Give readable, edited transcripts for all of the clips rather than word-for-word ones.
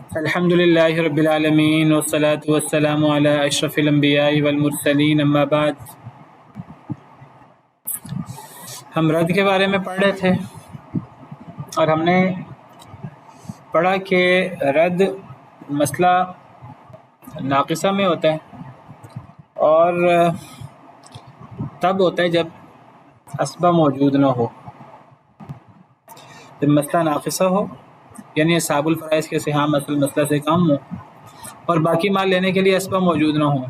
الحمدللہ رب العالمین والصلاة والسلام علی اشرف الانبیاء والمرسلین، اما بعد۔ ہم رد کے بارے میں پڑھ رہے تھے اور ہم نے پڑھا کہ رد مسئلہ ناقصہ میں ہوتا ہے اور تب ہوتا ہے جب اسباب موجود نہ ہو۔ جب مسئلہ ناقصہ ہو یعنی اصحاب الفرائض کے سہام اصل مسئلہ سے کم ہو اور باقی مال لینے کے لیے اسباب موجود نہ ہوں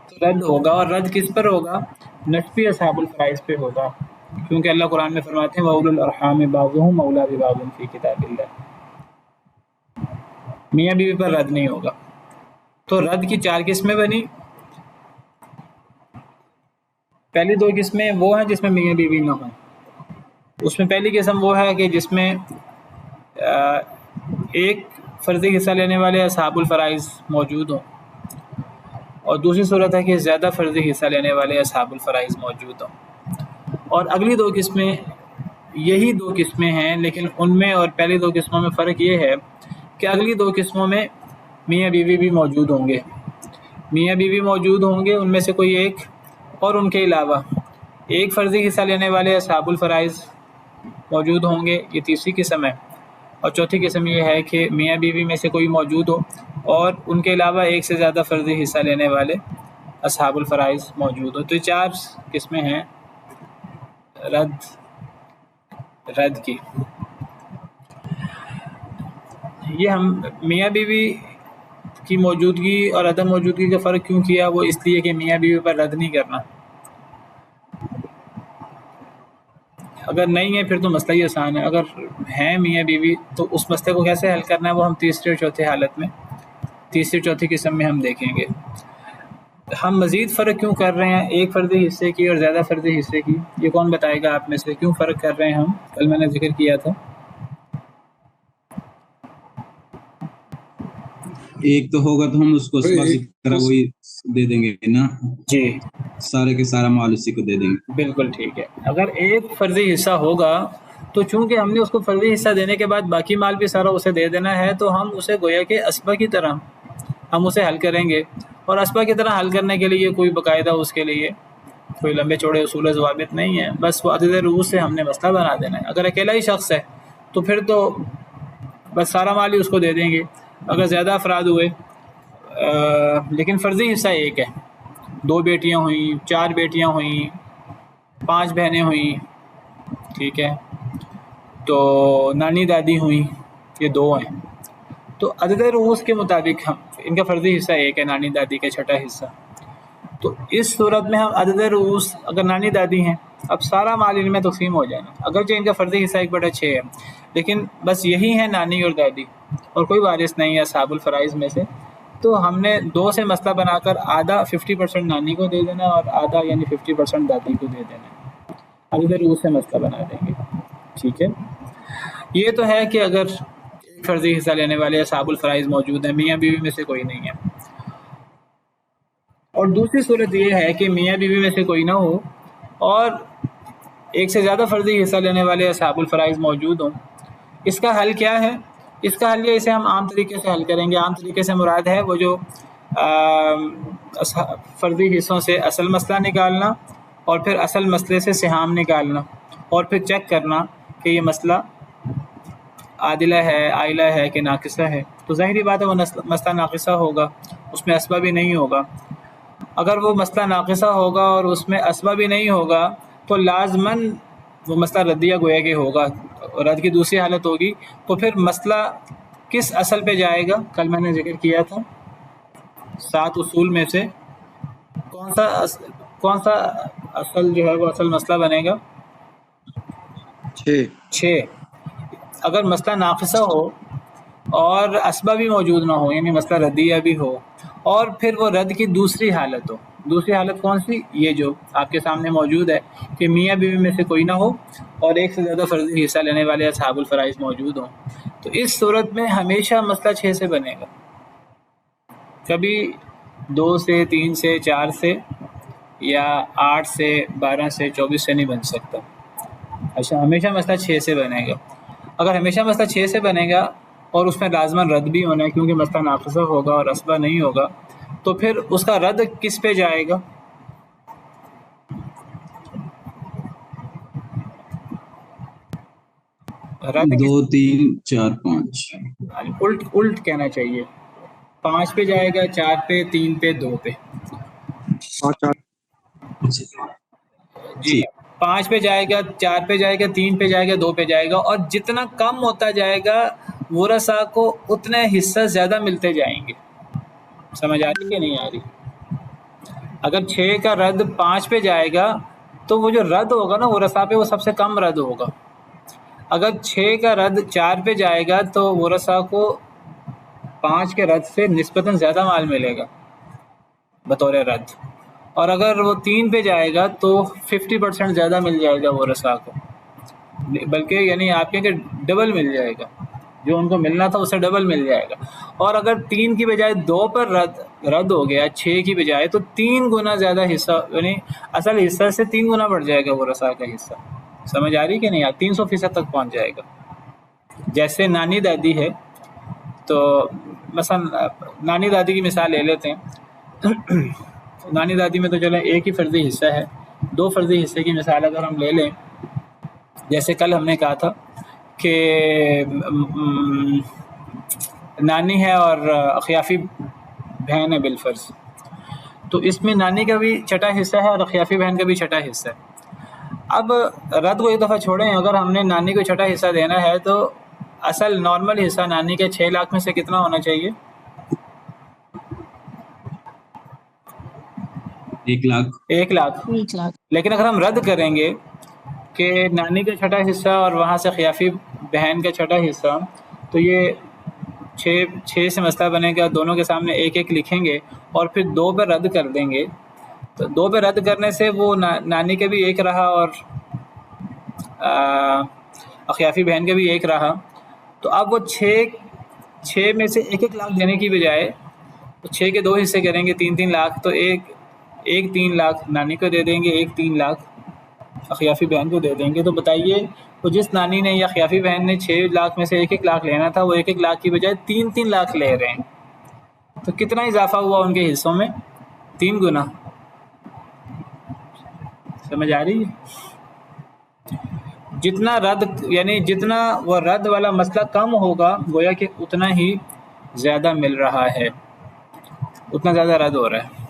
تو رد ہوگا، اور رد کس پر ہوگا؟ نسبی اصحاب الفرائض پہ ہوگا، کیونکہ اللہ قرآن میں فرماتے ہیں وَأُولُو الْأَرْحَامِ بَعْضُهُمْ أَوْلَىٰ بِبَعْضٍ فِي کتاب اللہ۔ میاں بیوی پر رد نہیں ہوگا۔ تو رد کی 4 قسمیں بنی۔ پہلی 2 قسمیں وہ ہیں جس میں میاں بیوی نہ ہوں۔ اس میں پہلی قسم وہ ہے کہ جس میں ایک فرضی حصہ لینے والے اصحاب الفرائض موجود ہوں، اور دوسری صورت ہے کہ زیادہ فرضی حصہ لینے والے اصحاب الفرائض موجود ہوں۔ اور اگلی 2 قسمیں یہی 2 قسمیں ہیں، لیکن ان میں اور پہلی 2 قسموں میں فرق یہ ہے کہ اگلی 2 قسموں میں میاں بیوی بھی موجود ہوں گے۔ میاں بیوی موجود ہوں گے، ان میں سے کوئی ایک، اور ان کے علاوہ ایک فرضی حصہ لینے والے اصحاب الفرائض موجود ہوں گے، یہ تیسری قسم ہے۔ اور چوتھی قسم یہ ہے کہ میاں بیوی میں سے کوئی موجود ہو اور ان کے علاوہ ایک سے زیادہ فرضی حصہ لینے والے اصحاب الفرائض موجود ہو۔ تو 4 قسمیں ہیں رد کی۔ یہ ہم میاں بیوی کی موجودگی اور عدم موجودگی کا فرق کیوں کیا؟ وہ اس لیے کہ میاں بیوی پر رد نہیں کرنا۔ اگر نہیں ہے پھر تو مسئلہ ہی آسان ہے۔ اگر ہیں میاں بیوی تو اس مسئلے کو کیسے حل کرنا ہے وہ ہم تیسری اور چوتھی حالت میں، تیسری چوتھی قسم میں ہم دیکھیں گے۔ ہم مزید فرق کیوں کر رہے ہیں ایک فرضی حصے کی اور زیادہ فرضی حصے کی؟ یہ کون بتائے گا آپ میں سے؟ کیوں فرق کر رہے ہیں ہم؟ کل میں نے ذکر کیا تھا۔ ایک تو ہوگا تو ہم اس کو کی طرح وہی دے دیں گے نا جی، سارے کے سارا مال اسی کو دے دیں گے۔ بالکل ٹھیک ہے۔ اگر ایک فرضی حصہ ہوگا تو چونکہ ہم نے اس کو فرضی حصہ دینے کے بعد باقی مال بھی سارا اسے دے دینا ہے، تو ہم اسے گویا کہ اسبہ کی طرح ہم اسے حل کریں گے، اور اسبہ کی طرح حل کرنے کے لیے کوئی باقاعدہ اس کے لیے کوئی لمبے چوڑے اصول و ضوابط نہیں ہے، بس وہ عدد روز سے ہم نے مسئلہ بنا دینا ہے۔ اگر اکیلا ہی شخص ہے تو پھر تو بس سارا مال ہی اس کو دے دیں گے۔ اگر زیادہ افراد ہوئے لیکن فرضی حصہ ایک ہے، 2 بیٹیاں ہوئیں، 4 بیٹیاں ہوئیں، 5 بہنیں ہوئیں، ٹھیک ہے، تو نانی دادی ہوئیں، یہ 2 ہیں، تو عدد رؤوس کے مطابق ہم ان کا فرضی حصہ ایک ہے، نانی دادی کا چھٹا حصہ۔ تو اس صورت میں ہم عدد رؤوس اگر نانی دادی ہیں، اب سارا مال ان میں تقسیم ہو جائے گا، اگرچہ ان کا فرضی حصہ 1/6 ہے، لیکن بس یہی ہے نانی اور دادی، اور کوئی وارث نہیں ہے اصحاب الفرائض میں سے، تو ہم نے 2 سے مسئلہ بنا کر آدھا 50% نانی کو دے دینا اور آدھا یعنی 50% دادی کو دے دینا، عدد رؤوس سے مسئلہ بنا دیں گے، ٹھیک ہے۔ یہ تو ہے کہ اگر فرضی حصہ لینے والے اصحاب الفرائض موجود ہیں، میاں بیوی میں سے کوئی نہیں ہے۔ اور دوسری صورت یہ ہے کہ میاں بیوی میں سے کوئی نہ ہو اور ایک سے زیادہ فرضی حصہ لینے والے اصحاب الفرائض موجود ہوں۔ اس کا حل کیا ہے؟ اس کا حل یہ اسے ہم عام طریقے سے حل کریں گے۔ عام طریقے سے مراد ہے وہ جو فرضی حصوں سے اصل مسئلہ نکالنا اور پھر اصل مسئلے سے سہام نکالنا اور پھر چیک کرنا کہ یہ مسئلہ عادلہ ہے، عائلہ ہے کہ ناقصہ ہے۔ تو ظاہری بات ہے وہ مسئلہ ناقصہ ہوگا، اس میں اسبہ بھی نہیں ہوگا۔ اگر وہ مسئلہ ناقصہ ہوگا اور اس میں اسبہ بھی نہیں ہوگا تو لازماً وہ مسئلہ ردیہ گویا کہ ہوگا، رد کی دوسری حالت ہوگی۔ تو پھر مسئلہ کس اصل پہ جائے گا؟ کل میں نے ذکر کیا تھا 7 اصول میں سے کون سا اصل جو ہے وہ اصل مسئلہ بنے گا؟ 6۔ اگر مسئلہ ناقصہ ہو اور اسبہ بھی موجود نہ ہو، یعنی مسئلہ ردیہ بھی ہو، اور پھر وہ رد کی دوسری حالت ہو، دوسری حالت کون سی؟ یہ جو آپ کے سامنے موجود ہے کہ میاں بیوی میں سے کوئی نہ ہو اور ایک سے زیادہ فرضی حصہ لینے والے اصحاب الفرائض موجود ہوں، تو اس صورت میں ہمیشہ مسئلہ 6 سے بنے گا، کبھی 2 سے 3 سے 4 سے یا 8 سے 12 سے 24 سے نہیں بن سکتا۔ اچھا، ہمیشہ مسئلہ 6 سے بنے گا۔ اگر ہمیشہ مسئلہ 6 سے بنے گا اور اس میں لازماً رد بھی ہونا ہے کیونکہ مسئلہ ناقصہ ہوگا اور اسبہ نہیں ہوگا، تو پھر اس کا رد کس پہ جائے گا؟ رد 2 3 4 5 الٹ کہنا چاہیے، 5 پہ جائے گا، 4 پہ، 3 پہ، 2 پہ؟ جی، 5 پہ جائے گا، 4 پہ جائے گا، 3 پہ جائے گا، 2 پہ جائے گا، اور جتنا کم ہوتا جائے گا ورثاء کو اتنے حصہ زیادہ ملتے جائیں گے۔ سمجھ آ رہی کہ نہیں آ رہی؟ اگر 6 کا رد 5 پہ جائے گا تو وہ جو رد ہوگا نا ورثاء پہ، وہ سب سے کم رد ہوگا۔ اگر 6 کا رد 4 پہ جائے گا تو ورثاء کو 5 کے رد سے نسبتاً زیادہ مال ملے گا بطور رد، اور اگر وہ 3 پہ جائے گا تو 50% زیادہ مل جائے گا ورثاء کو، بلکہ یعنی آپ کے ڈبل مل جائے گا، جو ان کو ملنا تھا اس سے ڈبل مل جائے گا۔ اور اگر 3 کی بجائے 2 پر رد ہو گیا 6 کی بجائے، تو 3 گنا زیادہ حصہ، یعنی اصل حصہ سے 3 گنا بڑھ جائے گا ورثاء کا حصہ۔ سمجھ آ رہی کہ نہیں؟ 300% تک پہنچ جائے گا۔ جیسے نانی دادی ہے، تو مثلا نانی دادی کی مثال لے لیتے ہیں۔ نانی دادی میں تو چلیں ایک ہی فرضی حصہ ہے، 2 فرضی حصے کی مثال اگر ہم لے لیں، جیسے کل ہم نے کہا تھا کہ نانی ہے اور اخیافی بہن ہے بالفرض، تو اس میں نانی کا بھی چھٹا حصہ ہے اور اخیافی بہن کا بھی چھٹا حصہ ہے۔ اب رد کو ایک دفعہ چھوڑیں، اگر ہم نے نانی کو چھٹا حصہ دینا ہے تو اصل نارمل حصہ نانی کے 6 لاکھ میں سے کتنا ہونا چاہیے؟ 1 لاکھ 1 لاکھ۔ لیکن اگر ہم رد کریں گے کہ نانی کا چھٹا حصہ اور وہاں سے خیافی بہن کا چھٹا حصہ، تو یہ 6 سے مسئلہ بنے گا، دونوں کے سامنے 1 1 لکھیں گے اور پھر 2 پہ رد کر دیں گے، تو 2 پہ رد کرنے سے وہ نانی کا بھی 1 رہا اور اخیافی بہن کا بھی 1 رہا، تو اب وہ 6 میں سے 1 1 لاکھ دینے کی بجائے 6 کے 2 حصے کریں گے، 3 3 لاکھ، تو ایک 3 لاکھ نانی کو دے دیں گے، 1 3 لاکھ اخیافی بہن کو دے دیں گے۔ تو بتائیے تو جس نانی نے یا اخیافی بہن نے 6 لاکھ میں سے 1 1 لاکھ لینا تھا، وہ 1 1 لاکھ کی بجائے 3 3 لاکھ لے رہے ہیں، تو کتنا اضافہ ہوا ان کے حصوں میں؟ 3 گنا۔ سمجھ آ رہی ہے؟ جتنا رد، یعنی جتنا وہ رد والا مسئلہ کم ہوگا، گویا کہ اتنا ہی زیادہ مل رہا ہے، اتنا زیادہ رد ہو رہا ہے۔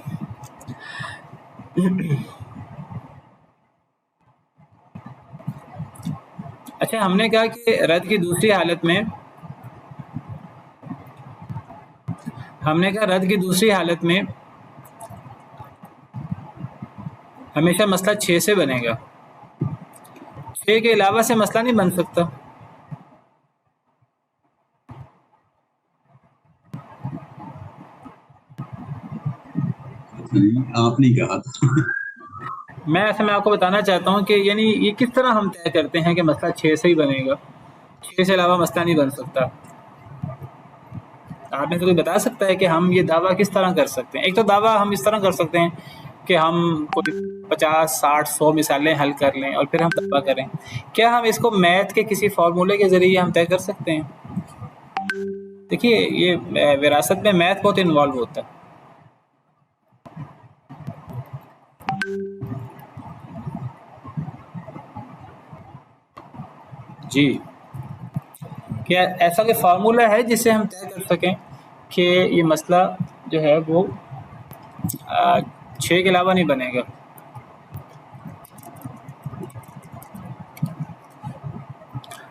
اچھا، ہم نے کہا کہ رد کی دوسری حالت میں ہمیشہ مسئلہ 6 سے بنے گا، 6 کے علاوہ سے مسئلہ نہیں بن سکتا۔ آپ نہیں کہا تھا۔ میں آپ کو بتانا چاہتا ہوں کہ یعنی یہ کس طرح ہم طے کرتے ہیں کہ مسئلہ 6 سے ہی بنے گا، 6 سے علاوہ مسئلہ نہیں بن سکتا۔ آپ میں سے کوئی بتا سکتا ہے کہ ہم یہ دعویٰ کس طرح کر سکتے ہیں؟ ایک تو دعویٰ ہم اس طرح کر سکتے ہیں کہ ہم کوئی 50 60 100 مثالیں حل کر لیں اور پھر ہم دعویٰ کریں۔ کیا ہم اس کو میتھ کے کسی فارمولے کے ذریعے ہم طے کر سکتے ہیں؟ دیکھیے، یہ وراثت میں میتھ بہت انوالو ہوتا ہے۔ جی، کیا ایسا کوئی فارمولہ ہے جس سے ہم طے کر سکیں کہ یہ مسئلہ جو ہے وہ 6 کے علاوہ نہیں بنے گا؟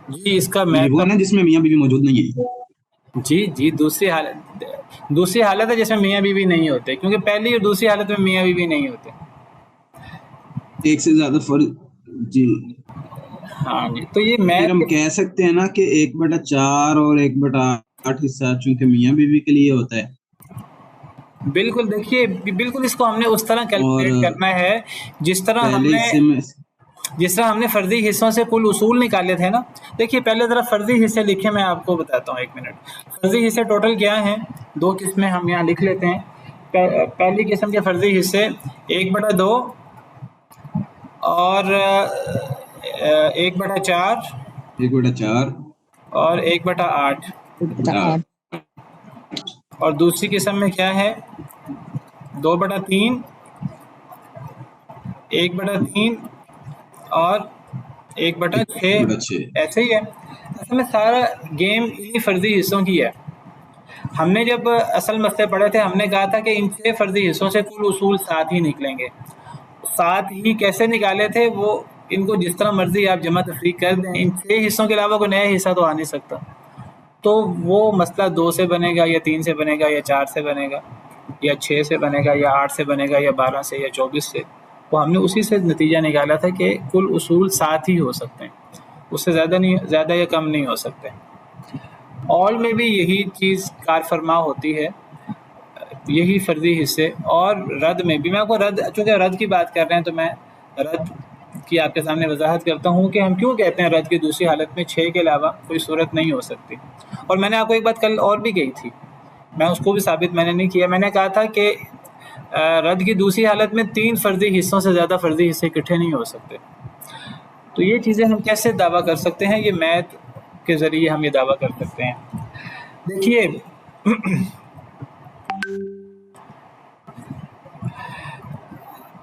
جی، اس کا وہ ہے نا جس میں میاں بیوی موجود نہیں ہے۔ جی، دوسری حالت ہے جس میں میاں بیوی نہیں ہوتے، کیونکہ پہلی اور دوسری حالت میں میاں بیوی نہیں ہوتے۔ ایک سے زیادہ فرض، جی ہاں جی، تو یہ پھر ہم کہہ سکتے ہیں نا کہ 1/4 اور 1/8 حصہ چونکہ میاں بیوی کے لیے ہوتا ہے۔ بالکل، دیکھیے بالکل اس کو ہم نے اس طرح کیلکولیٹ کرنا ہے جس طرح ہم نے فرضی حصوں سے کل اصول نکالے تھے نا۔ دیکھیے پہلے ذرا فرضی حصے لکھے، میں آپ کو بتاتا ہوں، 1 منٹ۔ فرضی حصے ٹوٹل کیا ہیں؟ 2 قسمیں ہم یہاں لکھ لیتے ہیں۔ پہلی قسم کے فرضی حصے 1/2 اور 1/4 1/4 اور 1/8۔ اور دوسری قسم میں کیا ہے 2/3 1/3 اور 1/6 ایسے ہی ہے. اصل میں سارا گیم انہی فرضی حصوں کی ہے. ہم نے جب اصل مسئلے پڑھے تھے ہم نے کہا تھا کہ ان 6 فرضی حصوں سے کل اصول 7 ہی نکلیں گے. 7 ہی کیسے نکالے تھے وہ ان کو جس طرح مرضی آپ جمع تفریق کر دیں, ان 6 حصوں کے علاوہ کوئی نیا حصہ تو آ نہیں سکتا. تو وہ مسئلہ 2 سے بنے گا یا 3 سے بنے گا یا 4 سے بنے گا یا 6 سے بنے گا یا 8 سے بنے گا یا 12 سے یا 24 سے. وہ ہم نے اسی سے نتیجہ نکالا تھا کہ کل اصول 7 ہی ہو سکتے ہیں, اس سے زیادہ یا کم نہیں ہو سکتے. اول میں بھی یہی چیز کار فرما ہوتی ہے, یہی فرضی حصے. اور رد میں بھی میں آپ کو چونکہ رد کی بات کر رہے ہیں تو میں رد کی آپ کے سامنے وضاحت کرتا ہوں کہ ہم کیوں کہتے ہیں رد کی دوسری حالت میں 6 کے علاوہ کوئی صورت نہیں ہو سکتی. اور میں نے آپ کو ایک بات کل اور بھی کہی تھی, میں اس کو بھی ثابت میں نے نہیں کیا. میں نے کہا تھا کہ رد کی دوسری حالت میں 3 فرضی حصوں سے زیادہ فرضی حصے اکٹھے نہیں ہو سکتے. تو یہ چیزیں ہم کیسے دعویٰ کر سکتے ہیں؟ یہ میتھ کے ذریعے ہم یہ دعویٰ کر سکتے ہیں. دیکھیے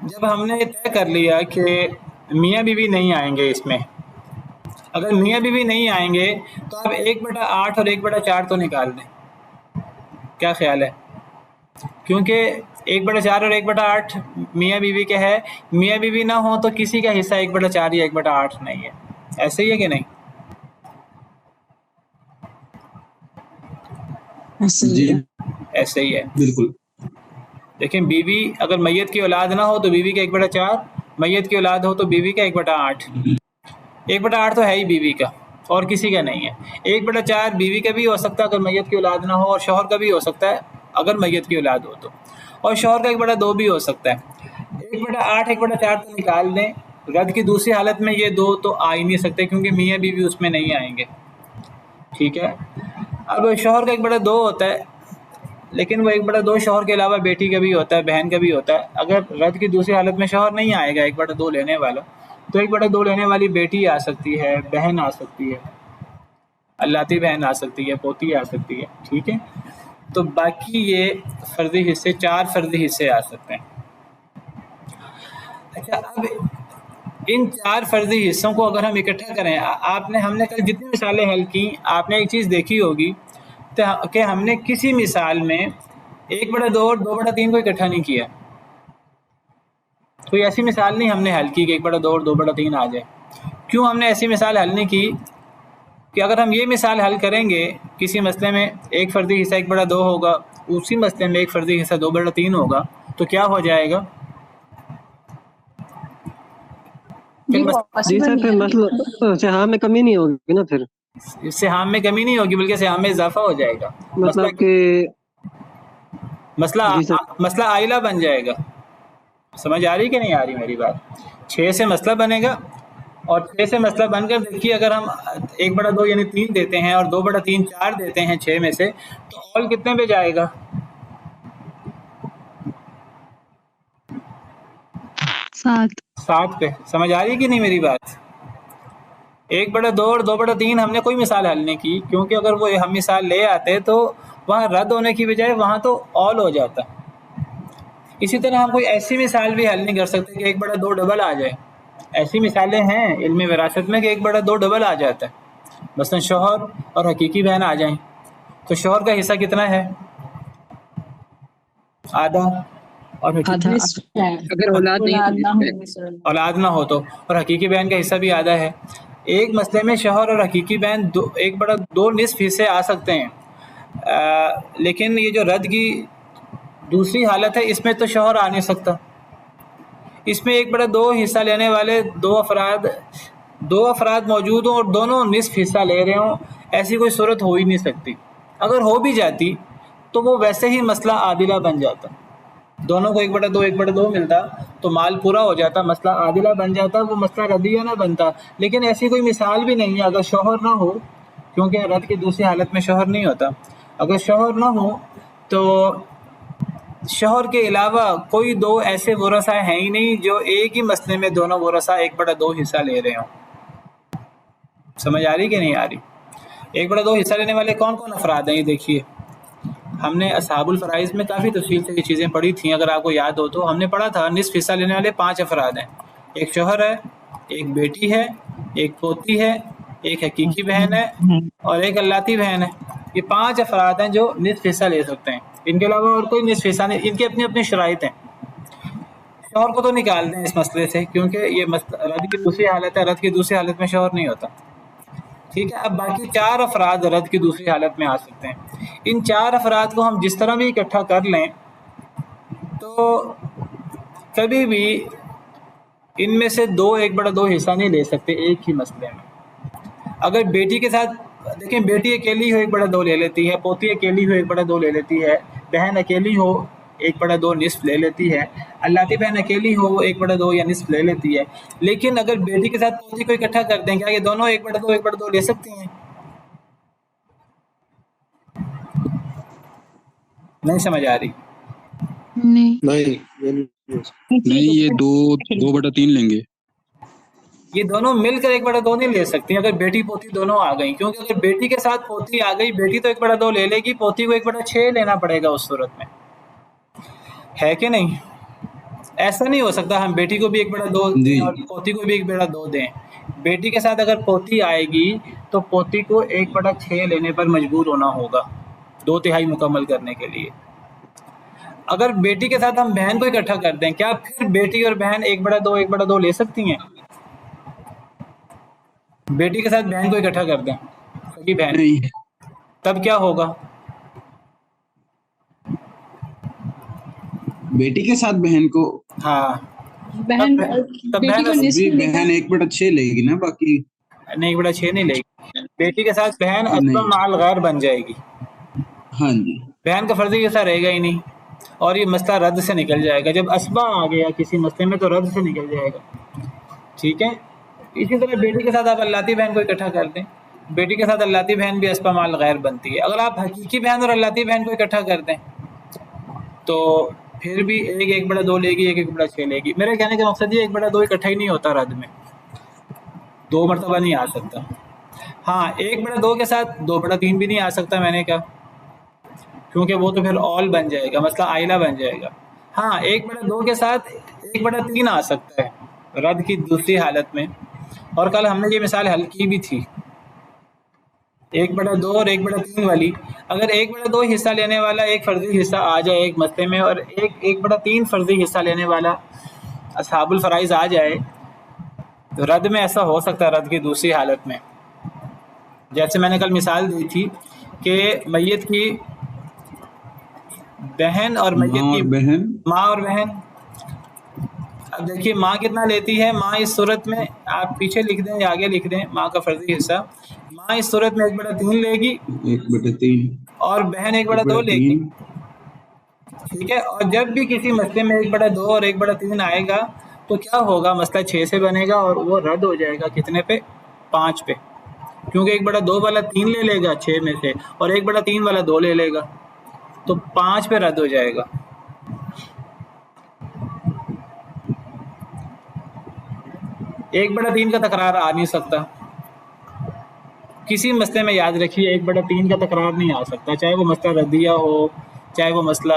جب ہم نے طے کر لیا کہ میاں بیوی نہیں آئیں گے اس میں, اگر میاں بیوی نہیں آئیں گے تو آپ 1/8 اور 1/4 تو نکال دیں. کیا خیال ہے؟ کیونکہ 1/4 اور 1/8 میاں بیوی کے ہے, میاں بیوی نہ ہو تو کسی کا حصہ 1/4 یا 1/8 نہیں ہے. ایسے ہی ہے کہ نہیں؟ جی ایسے ہی ہے بالکل. دیکھیں بیوی اگر میت کی اولاد نہ ہو تو بیوی کا 1/4, میت کی اولاد ہو تو بیوی کا 1/8. 1/8 تو ہے ہی بیوی کا اور کسی کا نہیں ہے. 1/4 بیوی کا بھی ہو سکتا ہے اگر میت کی اولاد نہ ہو, اور شوہر کا بھی ہو سکتا ہے اگر میت کی اولاد ہو تو, اور شوہر کا 1/2 بھی ہو سکتا ہے. 1/8 1/4 تو نکال دیں. رد کی دوسری حالت میں یہ 2 تو آ ہی نہیں سکتے کیونکہ میاں بیوی اس میں نہیں آئیں گے. ٹھیک ہے. اب شوہر کا 1/2 ہوتا ہے, لیکن وہ 1/2 شوہر کے علاوہ بیٹی کا بھی ہوتا ہے, بہن کا بھی ہوتا ہے. اگر رد کی دوسری حالت میں شوہر نہیں آئے گا 1/2 لینے والا, تو 1/2 لینے والی بیٹی آ سکتی ہے, بہن آ سکتی ہے, اللاتی بہن آ سکتی ہے, پوتی آ سکتی ہے. ٹھیک ہے. تو باقی یہ فرضی حصے 4 فرضی حصے آ سکتے ہیں. اچھا, اب ان 4 فرضی حصوں کو اگر ہم اکٹھا کریں, ہم نے کل جتنی مثالیں حل کی آپ نے ایک چیز دیکھی ہوگی کہ ہم نے کسی مثال میں 1/2 اور 2/3 کو اکٹھا نہیں کیا. کوئی ایسی مثال نہیں ہم نے حل کی کہ 1/2 اور 2/3 آ جائے. کیوں ہم نے ایسی مثال حل نہیں کی؟ کہ اگر ہم یہ مثال حل کریں گے کسی مسئلے میں ایک فرضی حصہ 1/2 ہوگا, اسی مسئلے میں ایک فرضی حصہ 2/3 ہوگا, تو کیا ہو جائے گا؟ جی سر پھر مسئلہ سہام میں کمی نہیں ہوگی نا, پھر سہام میں کمی نہیں ہوگی بلکہ سہام میں اضافہ ہو جائے گا. مطلب کہ مسئلہ آئلہ بن جائے گا. سمجھ آ رہی کہ نہیں آ رہی میری بات؟ 6 سے مسئلہ بنے گا, اور 6 سے مسئلہ بن کر دیکھیے اگر ہم 1/2 یعنی 3 دیتے ہیں اور 2/3 4 دیتے ہیں 6 میں سے, تو اول کتنے پہ جائے گا؟ 7 پہ. سمجھ آ رہی کہ نہیں میری بات؟ 1/2 اور 2/3 ہم نے کوئی مثال حل نہیں کی, کیونکہ اگر وہ ہم مثال لے آتے تو وہاں رد ہونے کی بجائے وہاں تو اول ہو جاتا. اسی طرح ہم کوئی ایسی مثال بھی حل نہیں کر سکتے کہ 1/2 ڈبل آ جائے. ایسی مثالیں ہیں علم وراثت میں کہ 1/2 ڈبل آ جاتا ہے. مثلا شوہر اور حقیقی بہن آ جائیں تو شوہر کا حصہ کتنا ہے؟ آدھا. اور اگر اولاد نہ ہو تو, اور حقیقی بہن کا حصہ بھی آدھا ہے. ایک مسئلے میں شوہر اور حقیقی بہن 1/2 نصف حصے آ سکتے ہیں, لیکن یہ جو رد کی دوسری حالت ہے اس میں تو شوہر آ نہیں سکتا. اس میں 1/2 حصہ لینے والے دو افراد موجود ہوں اور دونوں نصف حصہ لے رہے ہوں, ایسی کوئی صورت ہو ہی نہیں سکتی. اگر ہو بھی جاتی تو وہ ویسے ہی مسئلہ عادلہ بن جاتا, دونوں کو 1/2 ملتا تو مال پورا ہو جاتا, مسئلہ عادلہ بن جاتا, وہ مسئلہ ردیہ نہ بنتا. لیکن ایسی کوئی مثال بھی نہیں ہے اگر شوہر نہ ہو, کیونکہ رد کی دوسری حالت میں شوہر نہیں ہوتا. اگر شوہر نہ ہو تو شوہر کے علاوہ کوئی 2 ایسے ورثاء ہیں ہی نہیں جو ایک ہی مسئلے میں دونوں ورثاء 1/2 حصہ لے رہے ہوں. سمجھ آ رہی کہ نہیں آ رہی؟ 1/2 حصہ لینے والے کون کون افراد ہیں؟ یہ دیکھیے، ہم نے اصحاب الفرائض میں کافی تفصیل سے یہ چیزیں پڑھی تھیں، اگر آپ کو یاد ہو تو ہم نے پڑھا تھا نصف حصہ لینے والے 5 افراد ہیں، ایک شوہر ہے، ایک بیٹی ہے، ایک پوتی ہے، ایک حقیقی بہن ہے اور ایک اللاتی بہن ہے۔ یہ 5 افراد ہیں جو نصف حصہ لے سکتے ہیں، ان کے علاوہ اور کوئی نصف حصہ نہیں، ان کی اپنی اپنی شرائط ہیں۔ شوہر کو تو نکال دیں اس مسئلے سے، کیونکہ یہ رد کی دوسری حالت ہے، رد کی دوسری حالت میں شوہر نہیں ہوتا، ٹھیک ہے۔ اب باقی 4 افراد رد کی دوسری حالت میں آ سکتے ہیں۔ ان 4 افراد کو ہم جس طرح بھی اکٹھا کر لیں تو کبھی بھی ان میں سے 1/2 حصہ نہیں لے سکتے ایک ہی مسئلے میں۔ اگر بیٹی کے ساتھ دیکھیں، بیٹی اکیلی ہو 1/2 لے لیتی ہے، پوتی اکیلی ہو 1/2 لے لیتی ہے، بہن اکیلی ہو 1/2 نصف لے لیتی ہے، اللاتی بہن اکیلی ہو وہ 1/2 یا نصف لے لیتی ہے۔ لیکن اگر بیٹی کے ساتھ پوتی کو اکٹھا کر دیں، کیا یہ دونوں 1/2 لے سکتی ہیں؟ نہیں سمجھ آ رہی؟ نہیں، یہ 2/3 لیں گے۔ یہ دونوں مل کر 1/2 نہیں لے سکتی اگر بیٹی پوتی دونوں آ گئیں، کیونکہ اگر بیٹی کے ساتھ پوتی آ گئی، بیٹی تو 1/2 لے لے گی، پوتی کو 1/6 لینا پڑے گا اس صورت میں، ہے کہ نہیں؟ ایسا نہیں ہو سکتا ہم بیٹی کو بھی 1/2 جی دیں اور پوتی کو بھی 1/2 دیں۔ بیٹی کے ساتھ اگر پوتی آئے گی تو پوتی کو 1/6 لینے پر مجبور ہونا ہوگا 2/3 مکمل کرنے کے لیے۔ اگر بیٹی کے ساتھ ہم بہن کو اکٹھا کر دیں، کیا پھر بیٹی اور بہن 1/2 لے سکتی ہیں؟ بیٹی کے ساتھ بہن کو اکٹھا کر دیں، سگی بہن، نہیں، تب کیا ہوگا؟ بیٹی کے ساتھ بہن کو ہاں، بہن تب بیٹی بہن کو نصف بھی لے گا۔ بہن 1/6 لے گی نا، باقی نہیں 1/6 نہیں لے گی، بیٹی کے ساتھ بہن اصلا نہیں۔ مال غیر بن جائے گی، ہاں جی، بہن کا فرضی حصہ رہے گا ہی نہیں، اور یہ مسئلہ رد سے نکل جائے گا۔ جب اسبہ آ گیا کسی مسئلے میں تو رد سے نکل جائے گا، ٹھیک ہے۔ اسی طرح بیٹی کے ساتھ آپ اللاتی بہن کو اکٹھا کر دیں، بیٹی کے ساتھ اللاتی بہن بھی اسبہ مال غیر بنتی ہے۔ اگر آپ حقیقی بہن اور اللاتی بہن کو اکٹھا کر دیں تو پھر بھی ایک 1/2 لے گی، ایک 1/6 لے گی۔ میرے کہنے کا مقصد یہ 1/2 اکٹھا ہی نہیں ہوتا رد میں، 2 مرتبہ نہیں آ سکتا۔ ہاں 1/2 کے ساتھ 2/3 بھی نہیں آ سکتا، میں نے کہا، کیونکہ وہ تو پھر اول بن جائے گا، مسئلہ آئلہ بن جائے گا۔ ہاں 1/2 کے ساتھ 1/3 آ سکتا ہے رد کی دوسری حالت میں، اور کل ہم نے یہ مثال حل کی بھی تھی 1/2 اور 1/3 والی۔ اگر 1/2 حصہ لینے والا ایک فرضی حصہ آ جائے ایک مسئلے میں، اور 1/3 فرضی حصہ لینے والا اصحاب الفرائض آ جائے، تو رد میں ایسا ہو سکتا ہے رد کی دوسری حالت میں، جیسے میں نے کل مثال دی تھی کہ میت کی بہن اور میت ماں کی اور بہن، ماں اور بہن۔ اب دیکھیے ماں کتنا لیتی ہے، ماں اس صورت میں آپ پیچھے لکھ دیں یا آگے لکھ دیں ماں کا فرضی حصہ، ماں اس صورت میں 1/3 لے گی 1/3، اور بہن 1/2 لے گی، 1/3، ٹھیک ہے۔ اور جب بھی کسی مسئلے میں 1/2 اور 1/3 آئے گا تو کیا ہوگا، مسئلہ 6 سے بنے گا اور وہ رد ہو جائے گا کتنے پہ؟ 5 پہ، کیونکہ 1/2 والا 3 لے لے گا 6 میں سے، اور 1/3 والا 2 لے لے گا، تو 5 پہ رد ہو جائے گا۔ 1/3 کا تکرار آ نہیں سکتا کسی مسئلے میں، یاد رکھیے 1/3 کا تکرار نہیں آ سکتا، چاہے وہ مسئلہ ردیہ ہو، چاہے وہ مسئلہ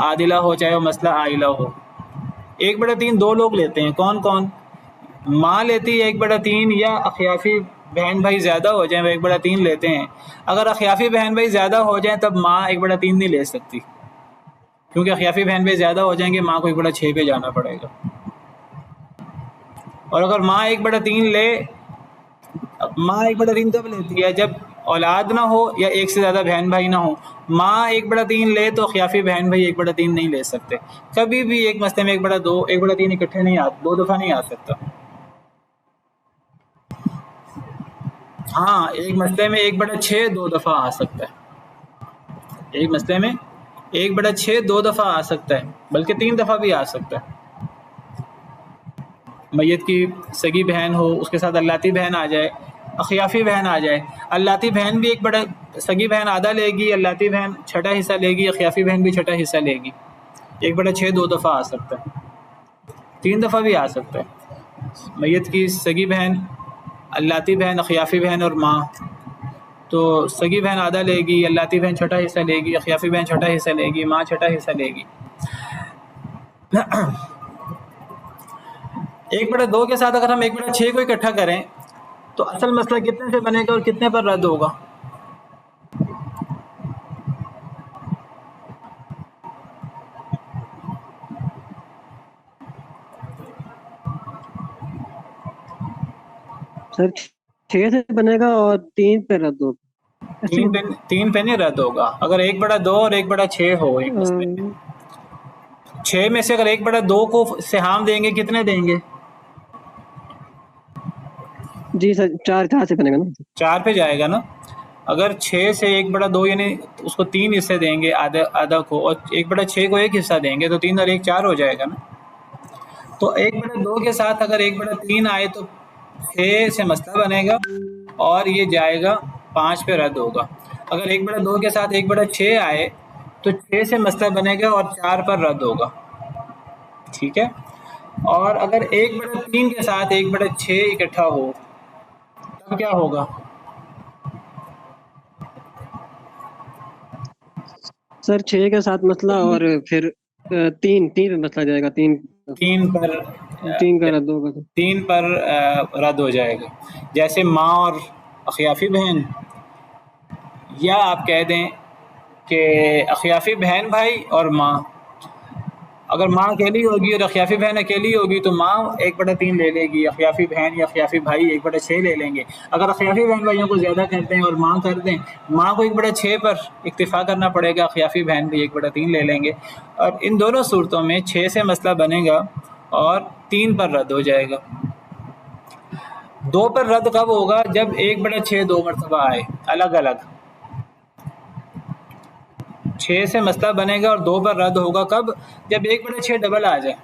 عادلہ ہو، چاہے وہ مسئلہ عائلہ ہو۔ 1/3 2 لوگ لیتے ہیں، کون کون؟ ماں لیتی ہے 1/3، یا اخیافی بہن بھائی زیادہ ہو جائیں وہ 1/3 لیتے ہیں۔ اگر اخیافی بہن بھائی زیادہ ہو جائیں تب ماں 1/3 نہیں لے سکتی، کیونکہ اخیافی بہن بھائی زیادہ ہو جائیں گے، ماں کو 1/6 پہ جانا پڑے گا۔ اور اگر ماں 1/3 لے، ماں 1/3 کب لیتی ہے؟ جب اولاد نہ ہو یا ایک سے زیادہ بہن بھائی نہ ہو۔ ماں 1/3 لے تو خیافی بہن بھائی 1/3 نہیں لے سکتے، کبھی بھی ایک مسئلے میں 1/2 1/3 اکٹھے نہیں آ 2 دفعہ نہیں آ سکتا۔ ہاں ایک مسئلے میں 1/6 2 دفعہ آ سکتا ہے، ایک مسئلے میں 1/6 2 دفعہ آ سکتا ہے، بلکہ 3 دفعہ بھی آ سکتا ہے۔ میت کی سگی بہن ہو، اس کے ساتھ اللاتی بہن آ جائے، اخیافی بہن آ جائے، اللاتی بہن بھی سگی بہن آدھا لے گی، اللاتی بہن چھٹا حصہ لے گی، اخیافی بہن بھی چھٹا حصہ لے گی، 1/6 2 دفعہ آ سکتا ہے، 3 دفعہ بھی آ سکتا ہے۔ میت کی سگی بہن، اللاتی بہن، اخیافی بہن اور ماں تو سگی بہن آدھا لے گی، لاتی بہن چھٹا حصہ لے گی، اخیافی بہن چھٹا حصہ لے گی، ماں چھٹا حصہ لے گی۔ 1/2 کے ساتھ اگر ہم 1/6 کو اکٹھا کریں تو اصل مسئلہ کتنے سے بنے گا اور کتنے پر رد ہوگا؟ سر 6 سے بنے گا اور 3 پہ رد ہوگا۔ 3 پہ نہیں رد ہوگا اگر 1/2 اور 1/6 ہو ایک مسئلے میں۔ 6 میں سے اگر 1/2 کو سہام دیں گے کتنے دیں گے؟ جی سر 4 سے بنے گا نا۔ 4 پہ جائے گا نا۔ اگر 6 سے 1/2 یعنی اس کو 3 حصے دیں گے آدھا کو، اور 1/6 کو 1 حصہ دیں گے تو 3 اور 1 4 ہو جائے گا نا۔ تو 1/2 کے ساتھ اگر 1/3 آئے تو 6 سے مسئلہ بنے گا اور یہ جائے گا 5 پہ رد ہوگا۔ اگر 1/2 کے ساتھ 1/6 آئے تو 6 سے مسئلہ بنے گا اور 4 پر رد ہوگا، ٹھیک ہے۔ اور اگر 1/3 کے ساتھ 1/6 اکٹھا ہو تب کیا ہوگا؟ سر 6 کے ساتھ مسئلہ اور پھر 3 پہ مسئلہ جائے گا، 3 پر کا رد ہوگا۔ 3 پر رد ہو جائے گا، جیسے ماں اور اخیافی بہن، یا آپ کہہ دیں کہ اخیافی بہن بھائی اور ماں۔ اگر ماں اکیلی ہوگی اور اخیافی بہن اکیلی ہوگی تو ماں 1/3 لے لے گی، اخیافی بہن یا اخیافی بھائی 1/6 لے لیں گے۔ اگر اخیافی بہن بھائیوں کو زیادہ کرتے ہیں اور ماں کر دیں، ماں کو 1/6 پر اکتفا کرنا پڑے گا، اخیافی بہن بھی 1/3 لے لیں گے۔ اور ان دونوں صورتوں میں 6 سے مسئلہ بنے گا اور 3 پر رد ہو جائے گا۔ 2 پر رد کب ہوگا؟ جب 1/6 2 مرتبہ آئے الگ الگ۔ 6 سے مسئلہ بنے گا اور 2 پر رد ہوگا کب؟ جب 1/6 ڈبل آ جائے۔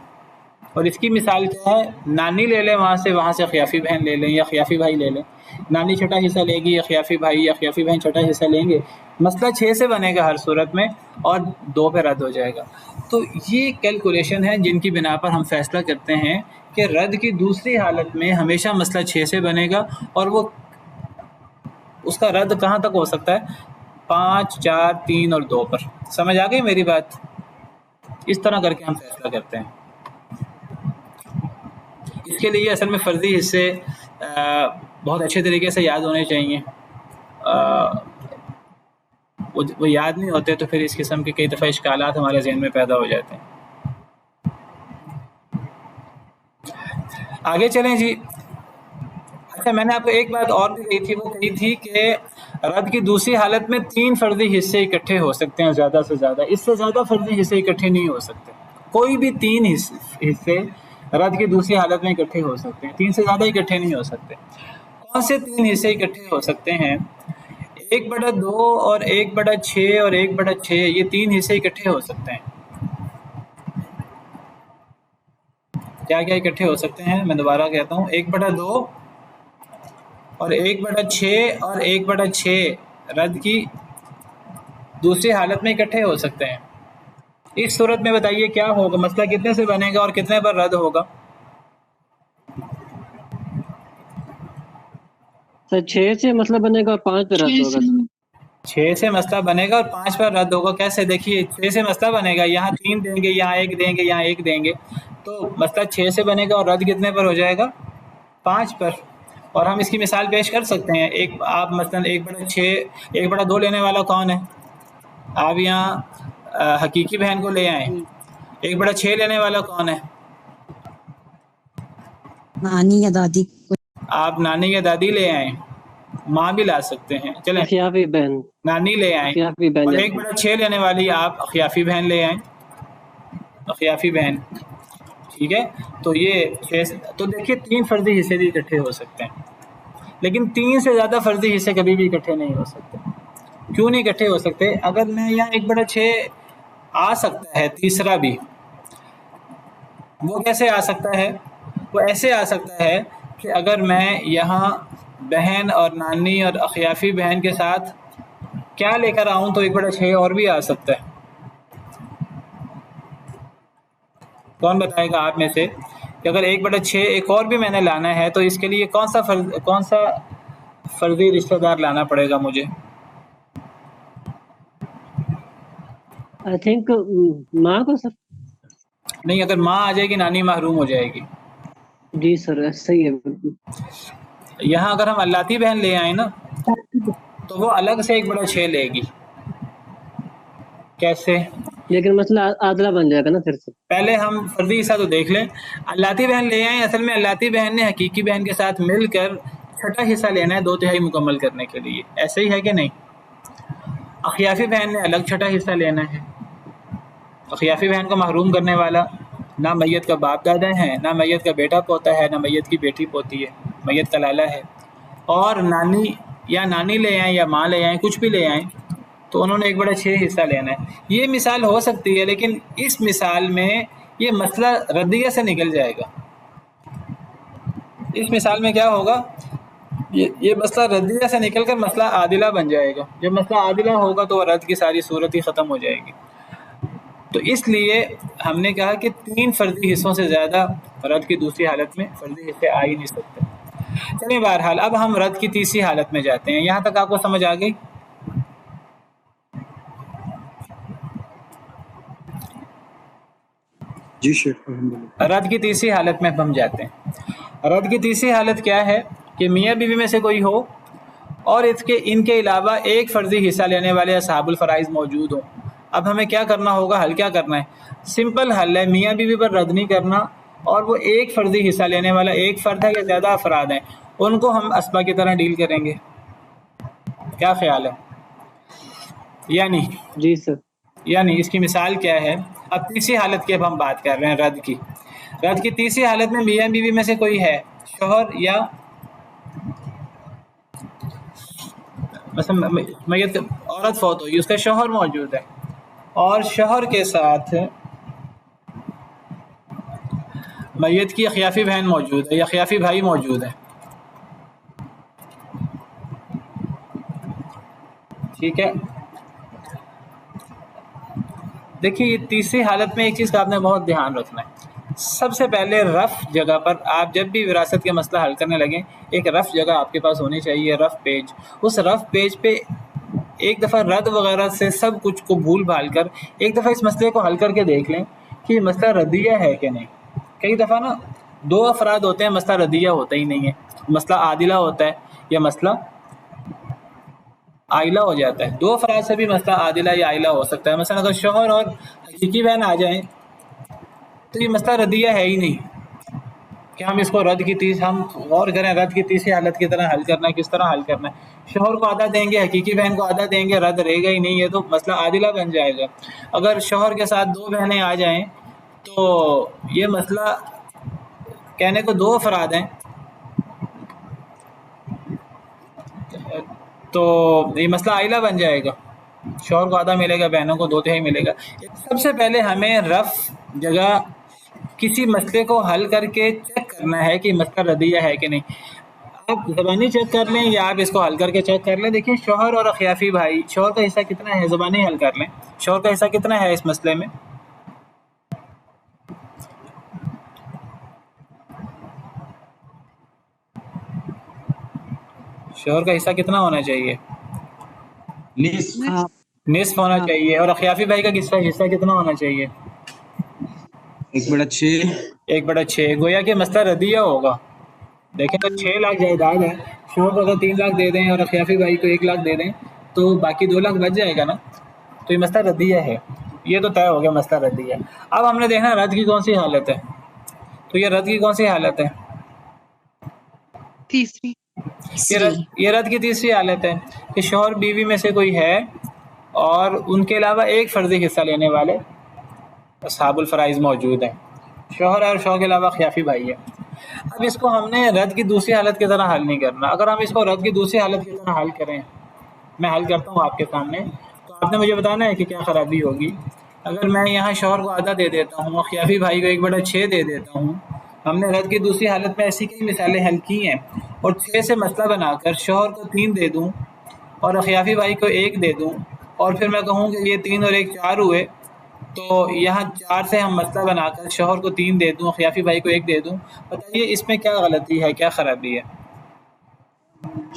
اور اس کی مثال کیا ہے؟ نانی لے لیں وہاں سے اخیافی بہن لے لیں یا اخیافی بھائی لے لیں۔ نانی چھٹا حصہ لے گی، اخیافی بھائی یا اخیافی بہن چھٹا حصہ لیں گے، مسئلہ 6 سے بنے گا ہر صورت میں اور 2 پہ رد ہو جائے گا۔ تو یہ کیلکولیشن ہے جن کی بنا پر ہم فیصلہ کرتے ہیں کہ رد کی دوسری حالت میں ہمیشہ مسئلہ 6 سے بنے گا، اور وہ اس کا رد کہاں تک ہو سکتا ہے؟ 5 4 3 اور 2 پر۔ سمجھ آ گئی میری بات؟ اس طرح کر کے ہم فیصلہ کرتے ہیں۔ اس کے لیے اصل میں فرضی حصے بہت اچھے طریقے سے یاد ہونے چاہیے۔ وہ یاد نہیں ہوتے تو پھر اس قسم کے کئی دفعہ اشکالات ہمارے ذہن میں پیدا ہو جاتے ہیں۔ آگے چلیں جی۔ اچھا، میں نے آپ کو ایک بات اور بھی کہی تھی، وہ کہی تھی کہ رد کی دوسری حالت میں 3 فرضی حصے اکٹھے ہو سکتے ہیں زیادہ سے زیادہ، اس سے زیادہ فرضی حصے اکٹھے نہیں ہو سکتے۔ کوئی بھی 3 حصے رد کی دوسری حالت میں اکٹھے ہو سکتے ہیں، 3 سے زیادہ اکٹھے نہیں ہو سکتے۔ کون سے 3 حصے اکٹھے ہو سکتے ہیں؟ 1/2 اور 1/6 اور 1/6، یہ 3 حصے اکٹھے ہو سکتے ہیں۔ کیا کیا اکٹھے ہو سکتے ہیں؟ میں دوبارہ کہتا ہوں، 1/2 اور 1/6 اور 1/6 رد کی دوسری حالت میں اکٹھے ہو سکتے ہیں۔ اس صورت میں بتائیے کیا ہوگا؟ مسئلہ کتنے سے بنے گا اور کتنے پر رد ہوگا؟ سر 6 سے مسئلہ بنے گا اور 5 پہ رد ہوگا۔ 6 سے مسئلہ بنے گا اور 5 پر رد ہوگا۔ کیسے؟ دیکھیے، 6 سے مسئلہ بنے گا، یہاں 3 دیں گے، یہاں 1 دیں گے، یہاں 1 دیں گے، تو مسئلہ 6 سے بنے گا اور رد کتنے پر ہو جائے گا؟ 5 پر۔ اور ہم اس کی مثال پیش کر سکتے ہیں۔ آپ مثلا 1/2 لینے والا کون ہے؟ آپ یہاں حقیقی بہن کو لے آئیں۔ 1/6 لینے والا کون ہے؟ نانی یا دادی۔ آپ نانی یا دادی لے آئیں، ماں بھی لا سکتے ہیں، چلیں اخیافی بہن، نانی لے آئیں۔ اخیافی بہن اور یا 1/6 لینے والی آپ اخیافی بہن لے آئیں، اخیافی بہن، ٹھیک ہے۔ تو یہ 6، تو دیکھیے 3 فرضی حصے بھی اکٹھے ہو سکتے ہیں، لیکن 3 سے زیادہ فرضی حصے کبھی بھی اکٹھے نہیں ہو سکتے۔ کیوں نہیں اکٹھے ہو سکتے؟ اگر میں یہاں 1/6 آ سکتا ہے تیسرا بھی، وہ کیسے آ سکتا ہے؟ وہ ایسے آ سکتا ہے کہ اگر میں یہاں بہن اور نانی اور اخیافی بہن کے ساتھ کیا لے کر آؤں تو 1/6 اور بھی آ سکتا ہے۔ کون بتائے گا آپ میں سے کہ اگر 1/6 ایک اور بھی میں نے لانا ہے تو اس کے لیے کون سا فرضی رشتہ دار لانا پڑے گا مجھے؟ آئی تھنک ماں کو سر. نہیں، اگر ماں آ جائے گی نانی محروم ہو جائے گی. جی سر صحیح ہے بالکل. یہاں اگر ہم اللاتی بہن لے آئیں نا تو وہ الگ سے 1/6 لے گی. کیسے؟ لیکن مسئلہ عادلہ بن جائے گا نا پھر سے. پہلے ہم فرضی حصہ تو دیکھ لیں. اللاتی بہن لے آئیں، اصل میں اللاتی بہن نے حقیقی بہن کے ساتھ مل کر چھٹا حصہ لینا ہے 2/3 مکمل کرنے کے لیے. ایسے ہی ہے کہ نہیں؟ اخیافی بہن نے الگ چھٹا حصہ لینا ہے. اخیافی بہن کو محروم کرنے والا نہ میت کا باپ دادا ہے، نہ میت کا بیٹا پوتا ہے، نہ میت کی بیٹی پوتی ہے، میت کا لالا ہے. اور نانی یا نانی لے آئیں یا ماں لے آئیں، کچھ بھی لے آئیں، تو انہوں نے 1/6 حصہ لینا ہے. یہ مثال ہو سکتی ہے، لیکن اس مثال میں یہ مسئلہ ردیہ سے نکل جائے گا. اس مثال میں کیا ہوگا؟ یہ مسئلہ ردیہ سے نکل کر مسئلہ عادلہ بن جائے گا. جب مسئلہ عادلہ ہوگا تو رد کی ساری صورت ہی ختم ہو جائے گی. تو اس لیے ہم نے کہا کہ 3 فرضی حصوں سے زیادہ رد کی دوسری حالت میں فرضی حصے آ ہی نہیں سکتے. چلیں بہرحال اب ہم رد کی تیسری حالت میں جاتے ہیں. یہاں تک آپ کو سمجھ آ گئی؟ جی شیخ الحمدللہ. رد کی تیسری حالت میں ہم جاتے ہیں. رد کی تیسری حالت کیا ہے کہ میاں بیوی میں سے کوئی ہو اور ان کے علاوہ ایک فرضی حصہ لینے والے اصحاب الفرائض موجود ہوں. اب ہمیں کیا کرنا ہوگا؟ حل کیا کرنا ہے؟ سمپل حل ہے، میاں بیوی پر رد نہیں کرنا، اور وہ ایک فرضی حصہ لینے والا ایک فرد ہے یا زیادہ افراد ہیں، ان کو ہم اسبا کی طرح ڈیل کریں گے. کیا خیال ہے؟ یعنی جی سر. اس کی مثال کیا ہے؟ اب تیسری حالت کی اب ہم بات کر رہے ہیں، رد کی. رد کی تیسری حالت میں میاں بیوی میں سے کوئی ہے، شوہر یا مثلا میت عورت فوت ہوئی، اس کا شوہر موجود ہے، اور شوہر کے ساتھ میت کی اخیافی بہن موجود ہے یا اخیافی بھائی موجود ہے. ٹھیک ہے. دیکھیے یہ تیسری حالت میں ایک چیز کا آپ نے بہت دھیان رکھنا ہے. سب سے پہلے رف جگہ پر آپ جب بھی وراثت کے مسئلہ حل کرنے لگیں، ایک رف جگہ آپ کے پاس ہونی چاہیے، رف پیج. اس رف پیج پہ ایک دفعہ رد وغیرہ سے سب کچھ کو بھول بھال کر ایک دفعہ اس مسئلے کو حل کر کے دیکھ لیں کہ یہ مسئلہ ردیہ ہے کہ نہیں. کئی دفعہ نا 2 افراد ہوتے ہیں، مسئلہ ردیہ ہوتا ہی نہیں ہے، مسئلہ عادلہ ہوتا ہے یا مسئلہ عائلہ ہو جاتا ہے. 2 افراد سے بھی مسئلہ عادلہ یا عائلہ ہو سکتا ہے. مثلا اگر شوہر اور حقیقی بہن آ جائیں تو یہ مسئلہ ردیہ ہے ہی نہیں کہ ہم اس کو ہم غور کریں رد کی تیسری حالت کی طرح حل کرنا ہے. کس طرح حل کرنا ہے؟ شوہر کو آدھا دیں گے، حقیقی بہن کو آدھا دیں گے، رد رہے گا ہی نہیں ہے، تو مسئلہ عادلہ بن جائے گا. اگر شوہر کے ساتھ 2 بہنیں آ جائیں تو یہ مسئلہ کہنے کو 2 افراد ہیں تو یہ مسئلہ عائلہ بن جائے گا. شوہر کو آدھا ملے گا، بہنوں کو 2/3 ملے گا. سب سے پہلے ہمیں رف جگہ کسی مسئلے کو حل کر کے چیک کرنا ہے کہ مسئلہ ردیہ ہے کہ نہیں. آپ زبانی چیک کر لیں یا آپ اس کو حل کر کے چیک کر لیں. دیکھیں شوہر اور اخیافی بھائی، شوہر کا حصہ کتنا ہے؟ زبانی حل کر لیں. شوہر کا حصہ کتنا ہے اس مسئلے میں؟ شوہر کا حصہ کتنا ہونا چاہیے؟ نصف ہونا چاہیے. اور اخیافی بھائی کا حصہ کتنا ہونا چاہیے؟ 1/6. 1/6. گویا کہ مسئلہ ردیہ ہوگا. دیکھیں تو 6 لاکھ جائیداد ہے، شوہر کو اگر 3 لاکھ دے دیں اور اخیافی بھائی کو 1 لاکھ دے دیں تو باقی 2 لاکھ بچ جائے گا نا. تو یہ مسئلہ ردیہ ہے، یہ تو طے ہو گیا مسئلہ ردیہ. اب ہم نے دیکھنا رد کی کون سی حالت ہے. تو یہ رد کی کون سی حالت ہے؟ تیسری. یہ رد کی تیسری حالت ہے کہ شوہر بیوی میں سے کوئی ہے اور ان کے علاوہ ایک فرضی حصہ لینے والے اصحاب الفرائض موجود ہیں. شوہر اور شوہر کے علاوہ اخیافی بھائی ہے. اب اس کو ہم نے رد کی دوسری حالت کی طرح حل نہیں کرنا. اگر ہم اس کو رد کی دوسری حالت کی طرح حل کریں، میں حل کرتا ہوں آپ کے سامنے، تو آپ نے مجھے بتانا ہے کہ کیا خرابی ہوگی. اگر میں یہاں شوہر کو آدھا دے دیتا ہوں، اخیافی بھائی کو 1/6 دے دیتا ہوں. ہم نے رد کی دوسری حالت میں ایسی کئی مثالیں حل کی ہیں، اور 6 سے مسئلہ بنا کر شوہر کو 3 دے دوں اور اخیافی بھائی کو 1 دے دوں، اور پھر میں کہوں کہ یہ 3 اور 1 4 ہوئے، تو یہاں 4 سے ہم مسئلہ بنا کر شوہر کو 3 دے دوں، اخیافی بھائی کو 1 دے دوں. بتائیے اس میں کیا غلطی ہے، کیا خرابی ہے؟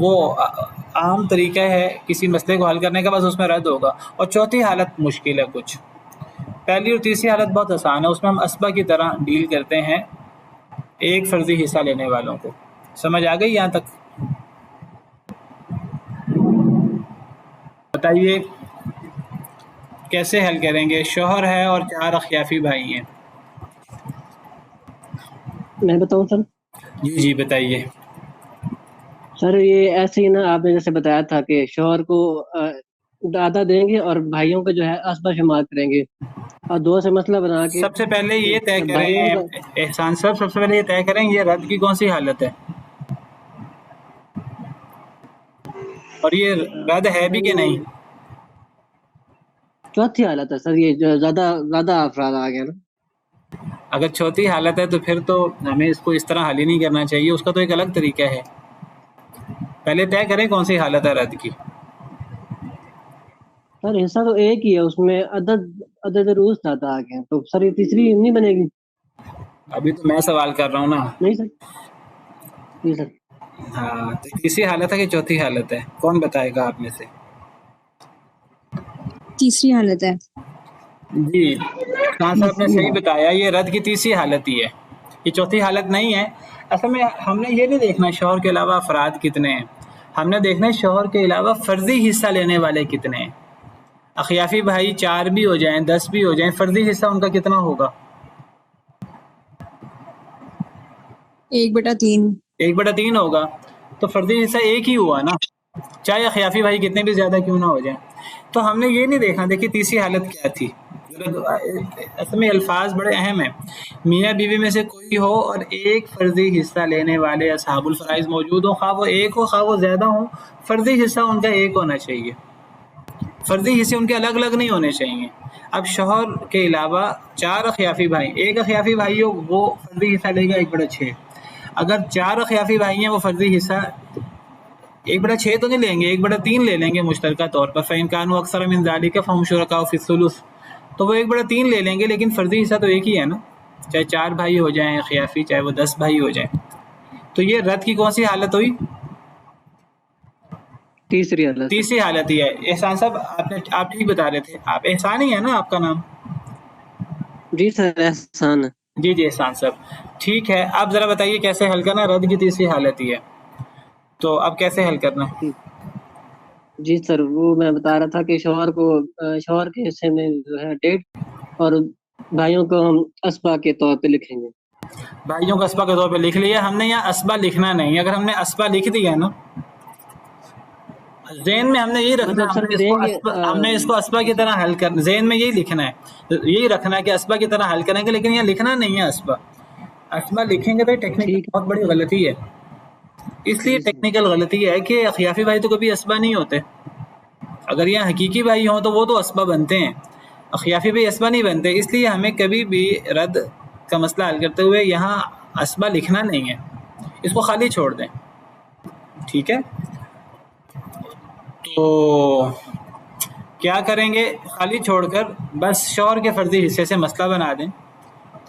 وہ عام طریقہ ہے کسی مسئلے کو حل کرنے کا، بس اس میں رد ہوگا. اور چوتھی حالت مشکل ہے کچھ. پہلی اور تیسری حالت بہت آسان ہے، اس میں ہم اسبا کی طرح ڈیل کرتے ہیں ایک فرضی حصہ لینے والوں کو. سمجھ آ گئی یہاں تک؟ بتائیے کیسے حل کریں گے؟ شوہر ہے اور 4 اخیافی بھائی ہیں. میں بتاؤں سر؟ جی جی بتائیے. سر یہ ایسے ہی نا، آپ نے جیسے بتایا تھا کہ شوہر کو آدھا دیں گے اور بھائیوں کا جو ہے اسبا شمار کریں گے، اور 2 سے مسئلہ بنا کے سب سے پہلے یہ طے بھائیوں کریں کا. احسان صاحب، سب سے پہلے یہ طے کریں یہ رد کی کون سی حالت ہے، اور یہ رد ہے بھی کہ نہیں. چوتھی حالت ہے سر، یہ جو زیادہ افراد آ گیا نا. اگر چوتھی حالت ہے تو پھر تو ہمیں اس کو اس طرح حل ہی نہیں کرنا چاہیے، اس کا تو ایک الگ طریقہ ہے. پہلے طے کریں کون سی حالت ہے رد کی. سر حصہ تو ایک ہی ہے، اس میں عدد روز زیادہ آ گیا، تو سر یہ تیسری نہیں بنے گی؟ ابھی تو میں سوال کر رہا ہوں نا. نہیں سر. جی سر. ہاں تو تیسری حالت ہے کہ چوتھی حالت ہے، کون بتائے گا آپ میں سے؟ تیسری حالت ہے. جی خان صاحب نے صحیح بتایا، یہ رد کی تیسری حالت ہی ہے، یہ چوتھی حالت نہیں ہے. اصل میں ہم نے یہ نہیں دیکھنا شوہر کے علاوہ افراد کتنے ہیں، ہم نے دیکھنا ہے شوہر کے علاوہ فرضی حصہ لینے والے کتنے ہیں. اخیافی بھائی 4 بھی ہو جائیں 10 بھی ہو جائیں، فرضی حصہ ان کا کتنا ہوگا؟ 1/3. 1/3 ہوگا. تو فرضی حصہ ایک ہی ہوا نا، چاہے اخیافی بھائی کتنے بھی زیادہ کیوں نہ ہو جائیں. تو ہم نے یہ نہیں دیکھنا. دیکھیے تیسری حالت کیا تھی، اصل میں الفاظ بڑے اہم ہیں. میاں بیوی میں سے کوئی ہو اور ایک فرضی حصہ لینے والے اصحاب الفرائض موجود ہوں، خواہ وہ ایک ہو خواہ وہ زیادہ ہوں، فرضی حصہ ان کا ایک ہونا چاہیے. فرضی حصے ان کے الگ الگ نہیں ہونے چاہیے. اب شوہر کے علاوہ 4 اخیافی بھائی، ایک اخیافی بھائی ہو وہ فرضی حصہ لے گا 1/6. اگر 4 اخیافی بھائی ہیں وہ فرضی حصہ 1/6 تو نہیں لیں گے، 1/3 لے لیں گے مشترکہ طور پر. فَإِنْ كَانُوا أَكْثَرَ مِنْ ذَلِكَ فَهُمْ شُرَكَاءُ فِي الثُّلُثِ. تو وہ 1/3 لے لیں گے، لیکن فرضی حصہ تو ایک ہی ہے نا، چاہے 4 بھائی ہو جائیں اخیافی، چاہے وہ 10 بھائی ہو جائیں. تو یہ رد کی کون سی حالت ہوئی؟ تیسری حالت. تیسری حالت ہی ہے. احسان صاحب آپ ٹھیک بتا رہے تھے، آپ احسان ہی ہے نا آپ کا نام؟ جی سر احسان ہے. جی جی احسان صاحب ٹھیک ہے. آپ ذرا بتائیے کیسے حل کرنا. رد کی تیسری حالت ہی ہے، تو اب کیسے حل کرنا ہے؟ جی سر وہ میں بتا رہا تھا کہ شوہر کے حصے میں جو ہے 1.5 اور بھائیوں کو ہم اسبا کے طور پہ لکھیں گے. بھائیوں کو اسبا کے طور پہ لکھ لیا ہم نے. یہاں اسبا لکھنا نہیں. اگر ہم نے اسبا لکھ دیا نا، ذہن میں ہم نے یہی رکھنا، مطلب سر دیں گے ہم نے اس کو اسبا کی طرح حل کرنا. ذہن میں یہی لکھنا ہے، یہی رکھنا ہے کہ اسبا کی طرح حل کریں گے، لیکن یہ لکھنا نہیں ہے اسبا. اسبا لکھیں گے تو ٹیکنیکل ٹھیک بہت بڑی غلطی ہے. اس لیے ٹیکنیکل غلطی ہے کہ اخیافی بھائی تو کبھی اسبا نہیں ہوتے. اگر یہ حقیقی بھائی ہوں تو وہ تو اسبا بنتے ہیں، اخیافی بھائی اسبا نہیں بنتے. اس لیے ہمیں کبھی بھی رد کا مسئلہ حل کرتے ہوئے یہاں اسبا لکھنا نہیں ہے، اس کو خالی چھوڑ دیں. ٹھیک ہے، تو کیا کریں گے؟ خالی چھوڑ کر بس شوہر کے فرضی حصے سے مسئلہ بنا دیں.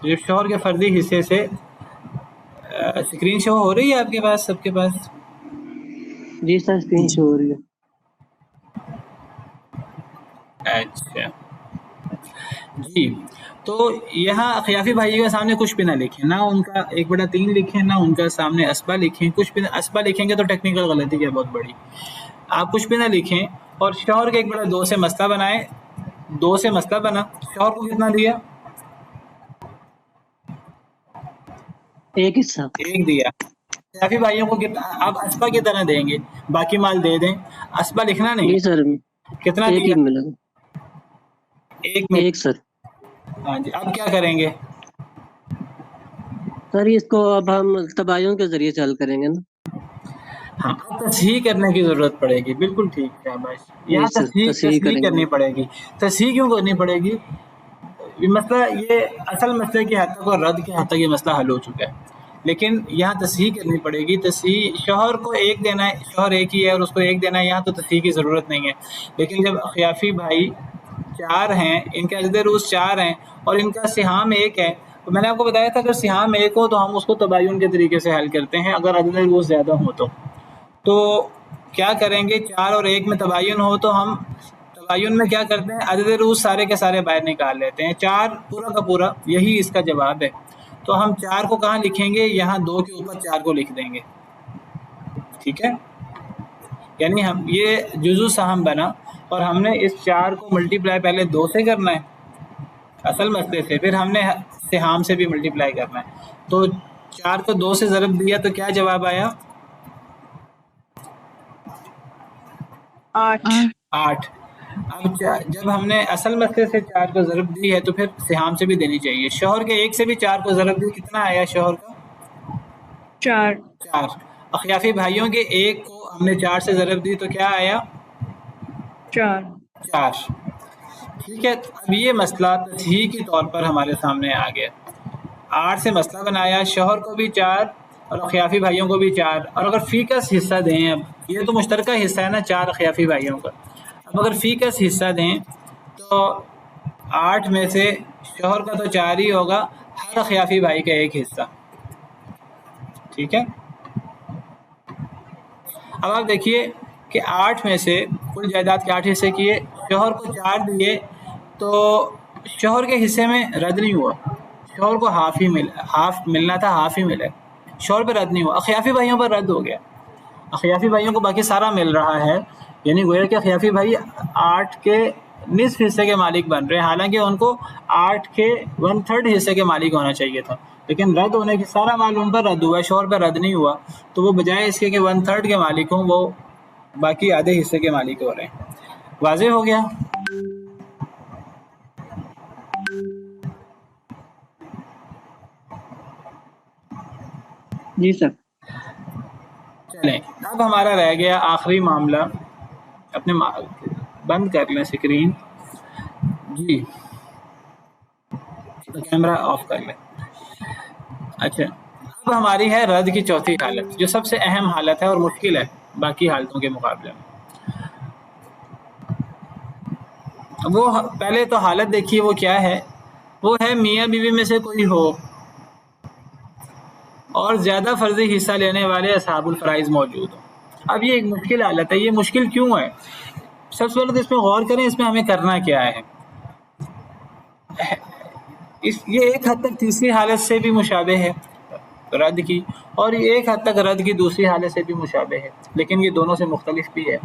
جب شوہر کے فرضی حصے سے اسکرین شو ہو رہی ہے آپ کے پاس، سب کے پاس؟ جی سر اسکرین شو ہو رہی ہے. اچھا جی. تو یہاں اخیافی بھائیوں کے سامنے کچھ بھی نہ لکھیں، نہ ان کا 1/3 لکھیں، نہ ان کا سامنے اسبا لکھیں. کچھ بھی اسبا لکھیں گے تو ٹیکنیکل غلطی ہے بہت بڑی. آپ کچھ بھی نہ لکھیں اور شوہر کے 1/2 سے مسئلہ بنائیں. 2 سے مسئلہ بنا، شوہر کو کتنا دیا؟ 1 حصہ. 1 دیا. اخیافی بھائیوں کو کتنا؟ آپ اسبا کی طرح دیں گے، باقی مال دے دیں. اسبا لکھنا نہیں جی ہے. سر کتنا 1 دیا؟ ہی ملے گا. 1 میں. 1 سر. ہاں جی. اب کیا کریں گے؟ سر اس کو اب ہم تباین کے ذریعے سے حل کریں گے نا. ہاں تصحیح کرنے کی ضرورت پڑے گی. بالکل ٹھیک ہے بھائی. جی یہاں سر تصحیح کریں گے. کرنی پڑے گی. تصحیح کیوں کرنی پڑے گی؟ یہ مسئلہ، یہ اصل مسئلے کی حد تک اور رد کی حد تک یہ مسئلہ حل ہو چکا ہے، لیکن یہاں تصحیح کرنی پڑے گی. تصحیح شوہر کو 1 دینا ہے، شوہر 1 ہی ہے اور اس کو 1 دینا ہے، یہاں تو تصحیح کی ضرورت نہیں ہے. لیکن جب اخیافی بھائی 4 ہیں، ان کے عدد روز 4 ہیں اور ان کا سہام 1 ہے، تو میں نے آپ کو بتایا تھا اگر سہام 1 ہو تو ہم اس کو تباین کے طریقے سے حل کرتے ہیں اگر عدد روز زیادہ ہو تو کیا کریں گے، 4 اور 1 میں تباین ہو تو ہم تباین میں کیا کرتے ہیں، عدد روز سارے کے سارے باہر نکال لیتے ہیں، 4 پورا کا پورا، یہی اس کا جواب ہے۔ تو ہم 4 کو کہاں لکھیں گے، یہاں 2 کے اوپر 4 کو لکھ دیں گے، ٹھیک ہے، یعنی ہم یہ جزو سہم بنا اور ہم نے اس 4 کو ملٹیپلائی پہلے 2 سے کرنا ہے اصل مسئلے سے، پھر ہم نے سہام سے بھی ملٹیپلائی کرنا ہے۔ تو 4 کو 2 سے ضرب دیا تو کیا جواب آیا، 8۔ اب جب ہم نے اصل مسئلے سے 4 کو ضرب دی ہے تو پھر سہام سے بھی دینی چاہیے۔ شوہر کے 1 سے بھی 4 کو ضرب دی، کتنا آیا شوہر کا، 4۔ اخیافی بھائیوں کے 1 کو ہم نے 4 سے ضرب دی تو کیا آیا، 4۔ ٹھیک ہے، اب یہ مسئلہ تصحیح کے طور پر ہمارے سامنے آ گیا، 8 سے مسئلہ بنایا، شوہر کو بھی 4 اور اخیافی بھائیوں کو بھی 4، اور اگر فی کس حصہ دیں، اب یہ تو مشترکہ حصہ ہے نا 4 اخیافی بھائیوں کا، اب اگر فی کس حصہ دیں تو 8 میں سے شوہر کا تو 4 ہی ہوگا، ہر اخیافی بھائی کا 1 حصہ، ٹھیک ہے۔ اب آپ دیکھیے کہ 8 میں سے کل جائیداد کے 8 حصے کیے، شوہر کو 4 دیے تو شوہر کے حصے میں رد نہیں ہوا، شوہر کو ہاف ملنا تھا، ہاف ہی ملے، شوہر پہ رد نہیں ہوا، اخیافی بھائیوں پر رد ہو گیا، اخیافی بھائیوں کو باقی سارا مل رہا ہے، یعنی گویا کہ اخیافی بھائی 8 کے نصف حصے کے مالک بن رہے ہیں، حالانکہ ان کو 8 کے 1/3 حصے کے مالک ہونا چاہیے تھا، لیکن رد ہونے کی سارا مال ان پر رد ہوا، شوہر پر رد نہیں ہوا، تو وہ بجائے اس کے کہ 1/3 کے مالک ہوں، وہ باقی آدھے حصے کے مالک ہو رہے ہیں۔ واضح ہو گیا؟ جی سر۔ چلیں اب ہمارا رہ گیا آخری معاملہ، اپنے بند کر لیں سکرین، جی کیمرہ آف کر لیں۔ اچھا، اب ہماری ہے رد کی چوتھی حالت، جو سب سے اہم حالت ہے اور مشکل ہے باقی حالتوں کے مقابلے میں۔ وہ پہلے تو حالت دیکھیے وہ کیا ہے، وہ ہے میاں بیوی میں سے کوئی ہو اور زیادہ فرضی حصہ لینے والے اصحاب الفرائض موجود ہوں۔ اب یہ ایک مشکل حالت ہے، یہ مشکل کیوں ہے، سب سے پہلے تو اس پہ غور کریں، اس میں ہمیں کرنا کیا ہے۔ یہ ایک حد تک تیسری حالت سے بھی مشابہ ہے رد کی، اور یہ ایک حد تک رد کی دوسری حالت سے بھی مشابہ ہے، لیکن یہ دونوں سے مختلف بھی ہے۔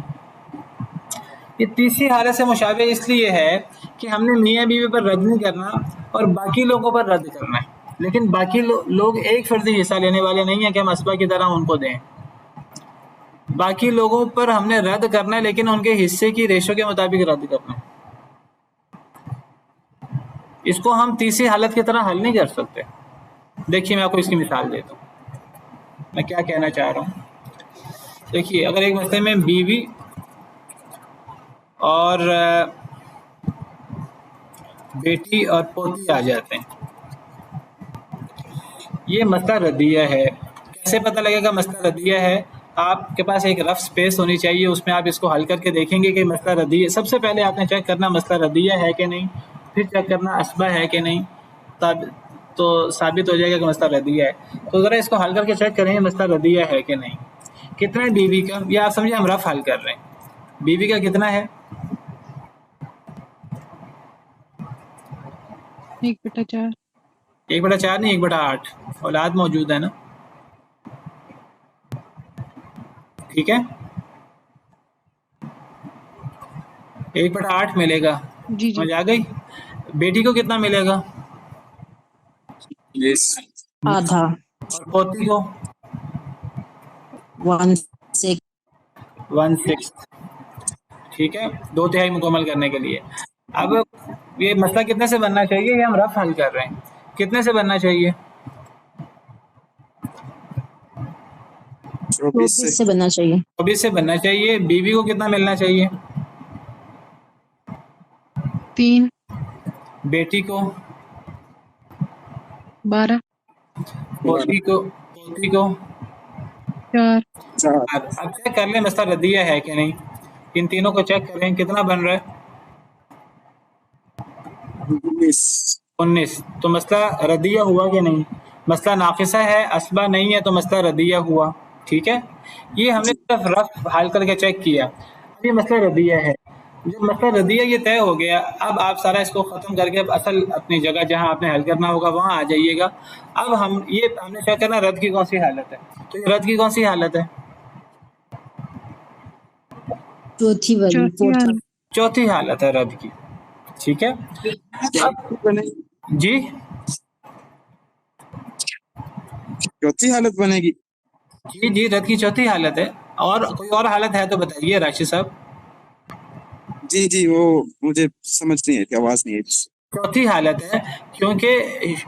یہ تیسری حالت سے مشابہ اس لیے ہے کہ ہم نے میاں بیوی پر رد نہیں کرنا اور باقی لوگوں پر رد کرنا ہے، لیکن باقی لوگ ایک فرضی حصہ لینے والے نہیں ہیں کہ ہم اسبا کی طرح ان کو دیں، باقی لوگوں پر ہم نے رد کرنا ہے لیکن ان کے حصے کی ریشو کے مطابق رد کرنا ہے۔ اس کو ہم تیسری حالت کی طرح حل نہیں کر سکتے۔ دیکھیے میں آپ کو اس کی مثال دیتا ہوں، میں کیا کہنا چاہ رہا ہوں۔ دیکھیے اگر ایک مسئلے میں بیوی اور بیٹی اور پوتی آ جاتے ہیں، یہ مسئلہ ردیہ ہے۔ کیسے پتہ لگے گا مسئلہ ردیہ ہے؟ آپ کے پاس ایک رف سپیس ہونی چاہیے، اس میں آپ اس کو حل کر کے دیکھیں گے کہ مسئلہ ردیہ، سب سے پہلے آپ نے چیک کرنا مسئلہ ردیہ ہے کہ نہیں، پھر چیک کرنا اسبا ہے کہ نہیں، تو ثابت ہو جائے گا کہ مسئلہ ردیہ ہے۔ تو ذرا اس کو حل کر کے چیک کریں مسئلہ ردیہ ہے کہ نہیں۔ کتنا ہے بیوی کا، یا آپ سمجھیں ہم رف حل کر رہے ہیں، بیوی کا کتنا ہے، 1/4 1/4 نہیں 1/8، اولاد موجود ہے نا، ٹھیک ہے، 1/8 ملے گا، جی سمجھ آ گئی۔ بیٹی کو کتنا ملے گا، آدھا، اور پوتی کو 1/6، 1/6، ٹھیک ہے، 2/3 مکمل کرنے کے لیے۔ اب یہ مسئلہ کتنے سے بننا چاہیے، یہ ہم رف حل کر رہے ہیں، کتنے سے بننا چاہیے، 24 سے بننا چاہیے، 24 سے بننا چاہیے۔ بیوی کو کتنا ملنا چاہیے، 3 بیٹی کو، 12 پوتی کو 4 اب چیک کر لیں مسئلہ ردیہ ہے کہ نہیں، ان تینوں کو چیک کریں کتنا بن رہا ہے، 19، تو مسئلہ ردیہ ہوا کہ نہیں، مسئلہ ناقصہ ہے، اسبہ نہیں ہے، تو مسئلہ ردیہ ہوا۔ ٹھیک ہے، یہ ہم نے صرف رف حل کر کے چیک کیا. یہ مسئلہ ردیہ ہے. جب مسئلہ ردیہ یہ طے ہو گیا، اب آپ سارا اس کو ختم کر کے اب اصل اپنی جگہ جہاں آپ نے حل کرنا ہوگا وہاں آ جائیے گا. اب ہم نے کیا کرنا، رد کی کون سی حالت ہے؟ تو یہ رد کی کون سی حالت ہے؟ چوتھی والی، چوتھی حالت ہے رد کی. ٹھیک ہے جی، چوتھی حالت بنے گی. جی رد کی چوتھی حالت ہے. اور کوئی اور حالت ہے تو بتائیے راشد صاحب. جی وہ مجھے سمجھ نہیں آئی، آواز نہیں آئی. چوتھی حالت ہے کیونکہ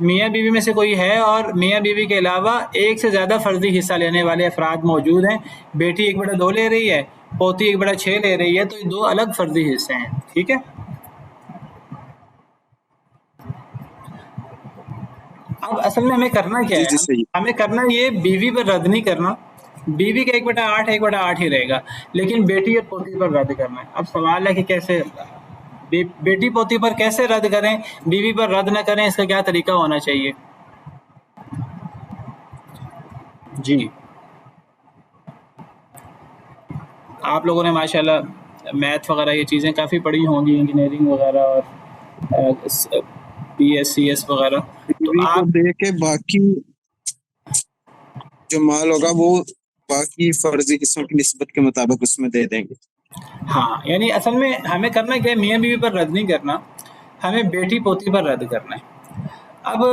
میاں بیوی میں سے کوئی ہے اور میاں بیوی کے علاوہ ایک سے زیادہ فرضی حصہ لینے والے افراد موجود ہیں. بیٹی 1/2 لے رہی ہے، پوتی 1/6 لے رہی ہے، تو یہ دو الگ فرضی حصے ہیں. ٹھیک ہے، اب اصل میں ہمیں کرنا کیا ہے؟ ہمیں کرنا یہ بیوی پر رد نہیں کرنا. بیوی کا 1/8 1/8 ہی رہے گا، لیکن بیٹی اور پوتی پر رد کرنا ہے. اب سوال ہے کہ کیسے بیٹی پوتی پر کیسے رد کریں، بیوی پر رد نہ کریں، اس کا کیا طریقہ ہونا چاہیے؟ جی آپ لوگوں نے ماشاءاللہ میتھ وغیرہ یہ چیزیں کافی پڑھی ہوں گی، انجینئرنگ وغیرہ اور پی ایس سی ایس وغیرہ. تو آپ دے کے باقی جو مال ہوگا وہ باقی فرضی حصوں کی نسبت کے مطابق اس میں دے دیں گے. ہاں، یعنی اصل میں ہمیں کرنا کیا ہے، میاں بیوی پر رد نہیں کرنا، ہمیں بیٹی پوتی پر رد کرنا ہے. اب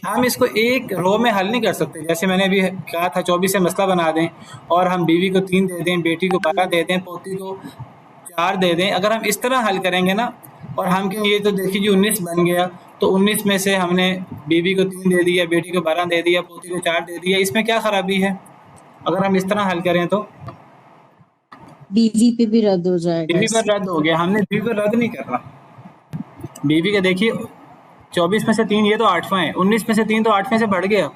ہم اس کو ایک رو میں حل نہیں کر سکتے. جیسے میں نے ابھی کہا تھا 24 سے مسئلہ بنا دیں اور ہم بیوی کو 3 دے دیں، بیٹی کو 12 دے دیں، پوتی کو 4 دے دیں. اگر ہم اس طرح حل کریں گے نا، اور ہم کہیں یہ تو دیکھیے 19 بن گیا، تو 19 میں سے ہم نے بیوی کو 3 دے دیا، بیٹی کو 12 دے دیا، پوتی کو 4 دے دیا، اس میں کیا خرابی ہے اگر ہم اس طرح حل کریں؟ تو بیوی پہ بھی رد ہو جائے گا. بیوی پر رد ہو گیا. ہم نے بیوی پر رد نہیں کرنا. بیوی کا دیکھیے 24 میں سے 3 یہ تو 8واں ہے، 19 میں سے 3 تو 8ویں سے بڑھ گیا،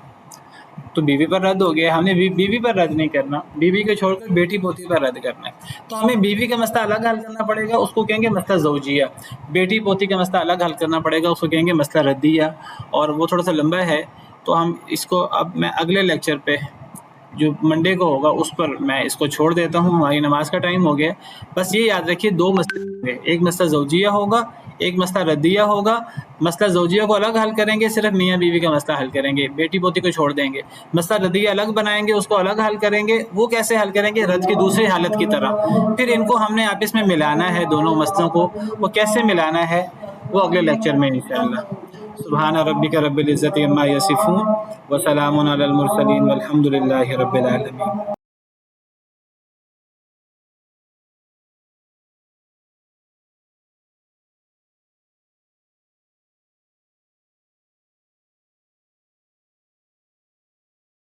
تو بیوی پر رد ہو گیا. ہم نے بیوی پر رد نہیں کرنا، بیوی کو چھوڑ کر بیٹی پوتی پر رد کرنا ہے. تو ہمیں بیوی کا مسئلہ الگ حل کرنا پڑے گا، اس کو کہیں گے مسئلہ زوجیہ. بیٹی پوتی کا مسئلہ الگ حل کرنا پڑے گا، اس کو کہیں گے مسئلہ ردیہ. اور وہ تھوڑا سا لمبا ہے، تو ہم اس کو اب میں اگلے لیکچر پہ جو منڈے کو ہوگا اس پر میں اس کو چھوڑ دیتا ہوں. ہماری نماز کا ٹائم ہو گیا. بس یہ یاد رکھیے 2 مسئلے ہوں گے، ایک مسئلہ زوجیہ ہوگا، ایک مسئلہ ردیہ ہوگا. مسئلہ زوجیہ کو الگ حل کریں گے، صرف میاں بیوی کا مسئلہ حل کریں گے، بیٹی پوتی کو چھوڑ دیں گے. مسئلہ ردیہ الگ بنائیں گے، اس کو الگ حل کریں گے. وہ کیسے حل کریں گے؟ رد کی دوسری حالت کی طرح. پھر ان کو ہم نے آپس میں ملانا ہے، دونوں مسئلوں کو. وہ کیسے ملانا ہے وہ اگلے لیکچر میں انشاءاللہ. سبحان ربک رب العزت عما یصفون وسلام علی المرسلین والحمد للہ رب العالمین.